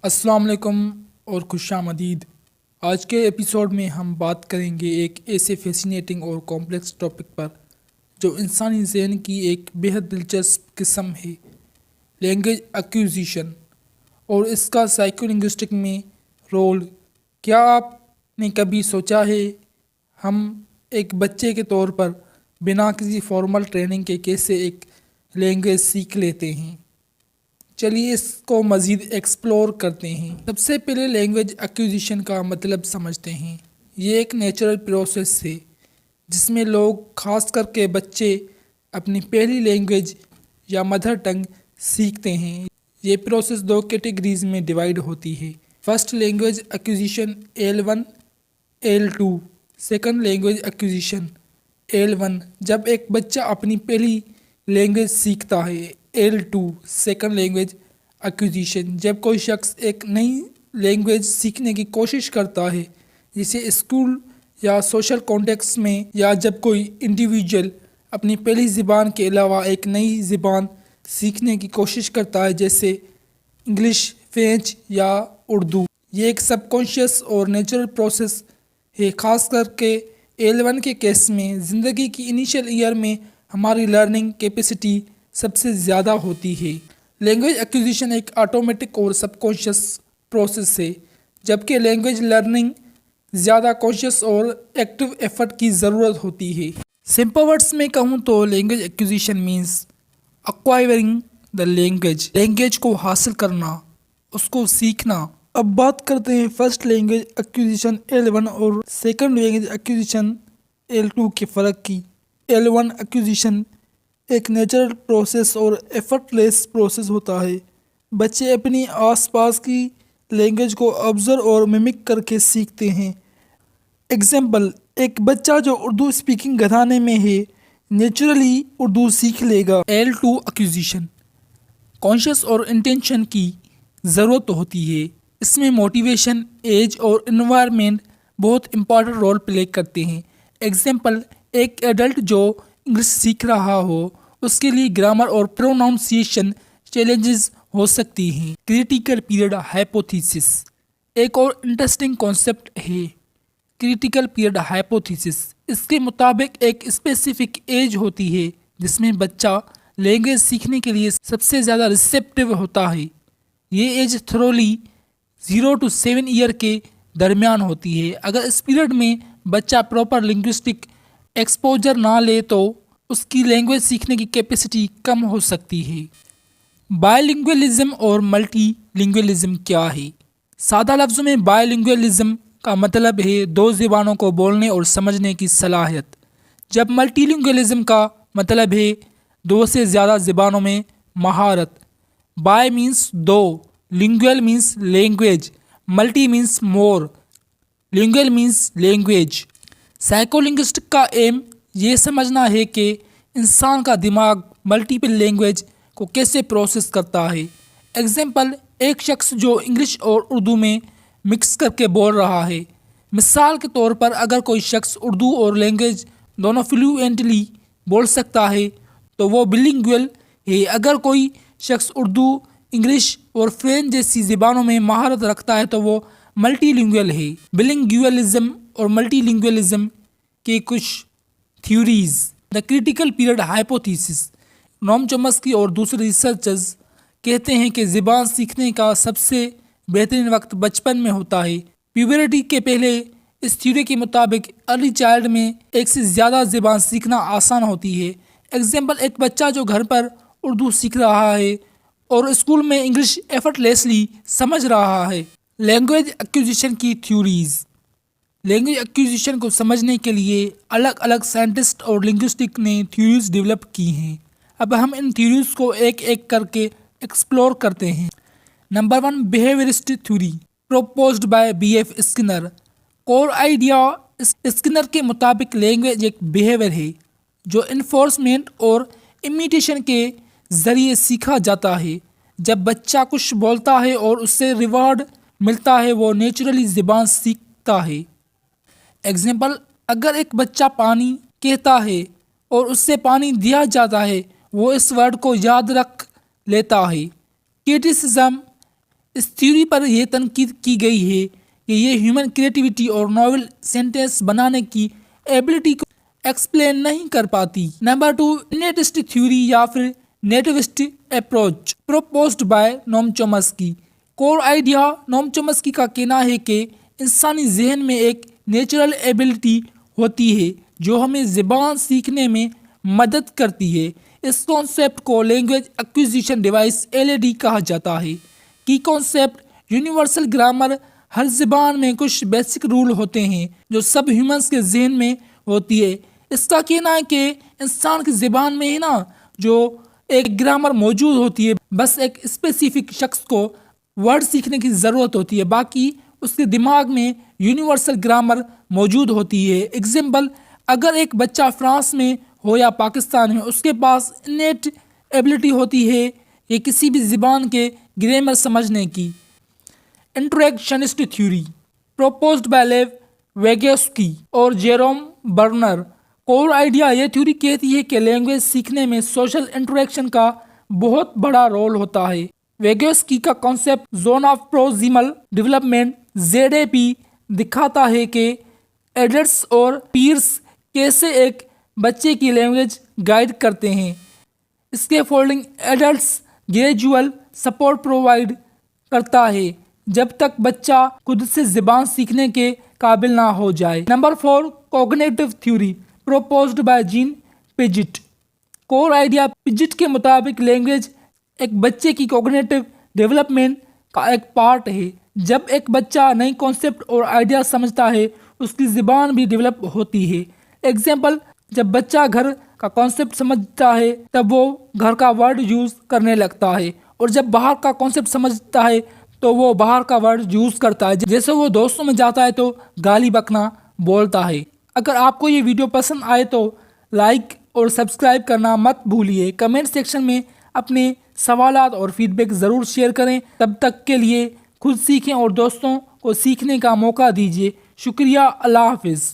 السلام علیکم اور خوش آمدید۔ آج کے ایپیسوڈ میں ہم بات کریں گے ایک ایسے فیسینیٹنگ اور کمپلیکس ٹاپک پر جو انسانی ذہن کی ایک بہت دلچسپ قسم ہے، لینگویج ایکوزیشن اور اس کا سائیکو لنگوسٹک میں رول۔ کیا آپ نے کبھی سوچا ہے ہم ایک بچے کے طور پر بنا کسی فارمل ٹریننگ کے کیسے ایک لینگویج سیکھ لیتے ہیں؟ چلیے اس کو مزید ایکسپلور کرتے ہیں۔ سب سے پہلے لینگویج ایکوزیشن کا مطلب سمجھتے ہیں۔ یہ ایک نیچرل پروسیس ہے جس میں لوگ، خاص کر کے بچے، اپنی پہلی لینگویج یا مدر ٹنگ سیکھتے ہیں۔ یہ پروسیس دو کیٹیگریز میں ڈیوائیڈ ہوتی ہے۔ First language acquisition L1 L2، second language acquisition L1 جب ایک بچہ اپنی پہلی لینگویج سیکھتا ہے، L2 سیکنڈ لینگویج ایکوزیشن جب کوئی شخص ایک نئی لینگویج سیکھنے کی کوشش کرتا ہے، جسے اسکول یا سوشل کانٹیکس میں، یا جب کوئی انڈیویجول اپنی پہلی زبان کے علاوہ ایک نئی زبان سیکھنے کی کوشش کرتا ہے، جیسے انگلش، فرینچ یا اردو۔ یہ ایک سب کانشیس اور نیچرل پروسیس ہے۔ خاص کر کے L1 کے کیس میں زندگی کی انیشیل ایئر میں ہماری لرننگ کیپیسٹی سب سے زیادہ ہوتی ہے۔ لینگویج ایکوزیشن ایک آٹومیٹک اور سب کانشیس پروسیس ہے، جبکہ لینگویج لرننگ زیادہ کانشیس اور ایکٹیو ایفرٹ کی ضرورت ہوتی ہے۔ سمپل ورڈز میں کہوں تو language acquisition means acquiring the language کو حاصل کرنا، اس کو سیکھنا۔ اب بات کرتے ہیں فرسٹ لینگویج ایکوزیشن L1 اور سیکنڈ لینگویج ایکوزیشن L2 کے فرق کی۔ L1 ایکوزیشن ایک نیچرل پروسیس اور ایفرٹ لیس پروسیس ہوتا ہے۔ بچے اپنی آس پاس کی لینگویج کو آبزرو اور ممک کر کے سیکھتے ہیں۔ ایگزامپل، ایک بچہ جو اردو اسپیکنگ گھرانے میں ہے، نیچرلی اردو سیکھ لے گا۔ L2 ایکوزیشن کانشیس اور انٹینشن کی ضرورت ہوتی ہے۔ اس میں موٹیویشن، ایج اور انوائرمنٹ بہت امپورٹنٹ رول پلے کرتے ہیں۔ ایگزامپل، ایک ایڈلٹ جو انگلش سیکھ رہا ہو، اس کے لیے گرامر اور پروناؤنسیشن چیلنجز ہو سکتی ہیں۔ کریٹیکل پیریڈ ہائپوتھیسس ایک اور انٹرسٹنگ کانسیپٹ ہے۔ کریٹیکل پیریڈ ہائپوتھیسس اس کے مطابق ایک اسپیسیفک ایج ہوتی ہے جس میں بچہ لینگویج سیکھنے کے لیے سب سے زیادہ ریسیپٹیو ہوتا ہے۔ یہ ایج تھرولی 0 to 7 ایئر کے درمیان ہوتی ہے۔ اگر اس پیریڈ میں بچہ پراپر لنگوسٹک ایکسپوجر نہ لے تو اس کی لینگویج سیکھنے کی کیپیسٹی کم ہو سکتی ہے۔ بائی لنگویلزم اور ملٹی لنگویلزم کیا ہے؟ سادہ لفظوں میں بائی لنگویلزم کا مطلب ہے دو زبانوں کو بولنے اور سمجھنے کی صلاحیت، جب ملٹی لنگویلزم کا مطلب ہے دو سے زیادہ زبانوں میں مہارت۔ بائی مینس دو، lingual means language, multi means more, lingual means language. Psycholinguistic کا ایم یہ سمجھنا ہے کہ انسان کا دماغ ملٹیپل لینگویج کو کیسے پروسیس کرتا ہے۔ ایگزامپل، ایک شخص جو انگلش اور اردو میں مکس کر کے بول رہا ہے۔ مثال کے طور پر، اگر کوئی شخص اردو اور لینگویج دونوں فلوئنٹلی بول سکتا ہے تو وہ بلنگوئل ہے۔ اگر کوئی شخص اردو، انگلش اور فرینچ جیسی زبانوں میں مہارت رکھتا ہے تو وہ ملٹی لنگوئل ہے۔ بلنگوئلزم اور ملٹی لنگوئلزم کے کچھ theories. The critical period hypothesis, نوم چومسکی اور دوسرے ریسرچرز کہتے ہیں کہ زبان سیکھنے کا سب سے بہترین وقت بچپن میں ہوتا ہے، پیوبرٹی کے پہلے۔ اس تھیوری کے مطابق ارلی چائلڈ میں ایک سے زیادہ زبان سیکھنا آسان ہوتی ہے۔ ایگزامپل، ایک بچہ جو گھر پر اردو سیکھ رہا ہے اور اسکول میں انگلش ایفرٹ لیسلی سمجھ رہا ہے۔ لینگویج ایکوزیشن کی تھیوریز۔ لینگویج ایکوزیشن کو سمجھنے کے لیے الگ الگ سائنٹسٹ اور لنگوسٹک نے تھیوریز ڈیولپ کی ہیں۔ اب ہم ان تھیوریز کو ایک ایک کر کے ایکسپلور کرتے ہیں۔ Number 1، behaviourist theory proposed by B.F. Skinner. Core idea Skinner کے مطابق لینگویج ایک بیہیویئر ہے جو انفورسمنٹ اور امیٹیشن کے ذریعے سیکھا جاتا ہے۔ جب بچہ کچھ بولتا ہے اور اس سے ریوارڈ ملتا ہے، وہ نیچرلی زبان سیکھتا ہے۔ ایگزامپل، اگر ایک بچہ پانی کہتا ہے اور اس سے پانی دیا جاتا ہے، وہ اس ورڈ کو یاد رکھ لیتا ہے۔ کرٹیسزم اس تھیوری پر یہ تنقید کی گئی ہے کہ یہ ہیومن کریٹیوٹی اور ناول سینٹینس بنانے کی ایبلٹی کو ایکسپلین نہیں کر پاتی۔ نمبر 2، نیٹسٹ تھیوری یا پھر نیٹوسٹ اپروچ پروپوزڈ بائی نوم چومسکی۔ کور آئیڈیا: نوم چومسکی کا کہنا ہے کہ انسانی ذہن میں ایک نیچرل ایبلٹی ہوتی ہے جو ہمیں زبان سیکھنے میں مدد کرتی ہے۔ اس کانسیپٹ کو لینگویج ایکوزیشن ڈیوائس (LAD) کہا جاتا ہے۔ کی کانسیپٹ: یونیورسل گرامر۔ ہر زبان میں کچھ بیسک رول ہوتے ہیں جو سب ہیومنس کے ذہن میں ہوتی ہے۔ اس کا کہنا ہے کہ انسان کی زبان میں جو ایک گرامر موجود ہوتی ہے، بس ایک اسپیسیفک شخص کو ورڈ سیکھنے کی ضرورت ہوتی ہے، باقی اس کے دماغ میں یونیورسل گرامر موجود ہوتی ہے۔ ایگزامپل: اگر ایک بچہ فرانس میں ہو یا پاکستان میں، اس کے پاس انیٹ ایبلٹی ہوتی ہے کہ کسی بھی زبان کے گرامر سمجھنے کی۔ انٹریکشنسٹ تھیوری پروپوزڈ بائی لیو ویگوسکی اور جیروم برنر۔ کور آئیڈیا: یہ تھیوری کہتی ہے کہ لینگویج سیکھنے میں سوشل انٹریکشن کا بہت بڑا رول ہوتا ہے۔ ویگوسکی کا concept zone of proximal development (ZAP) دکھاتا ہے کہ ایڈلٹس اور پیئرس کیسے ایک بچے کی لینگویج گائیڈ کرتے ہیں۔ اسکیفولڈنگ: ایڈلٹس گریجول سپورٹ پرووائڈ کرتا ہے جب تک بچہ خود سے زبان سیکھنے کے قابل نہ ہو جائے۔ Number 4، cognitive theory proposed by Jean Piaget. Core idea: Piaget کے مطابق لینگویج ایک بچے کی کوگنیٹو ڈیولپمنٹ کا ایک پارٹ ہے۔ جب ایک بچہ نئی کانسیپٹ اور آئیڈیا سمجھتا ہے، اس کی زبان بھی ڈیولپ ہوتی ہے۔ ایگزامپل: جب بچہ گھر کا کانسیپٹ سمجھتا ہے تب وہ گھر کا ورڈ یوز کرنے لگتا ہے، اور جب باہر کا کانسیپٹ سمجھتا ہے تو وہ باہر کا ورڈ یوز کرتا ہے، جیسے وہ دوستوں میں جاتا ہے تو گالی بکنا بولتا ہے۔ اگر آپ کو یہ ویڈیو پسند آئے تو لائک اور سبسکرائب کرنا مت بھولیے۔ کمنٹ سیکشن میں اپنے سوالات اور فیڈ بیک ضرور شیئر کریں۔ تب تک کے لیے خود سیکھیں اور دوستوں کو سیکھنے کا موقع دیجیے۔ شکریہ۔ اللہ حافظ۔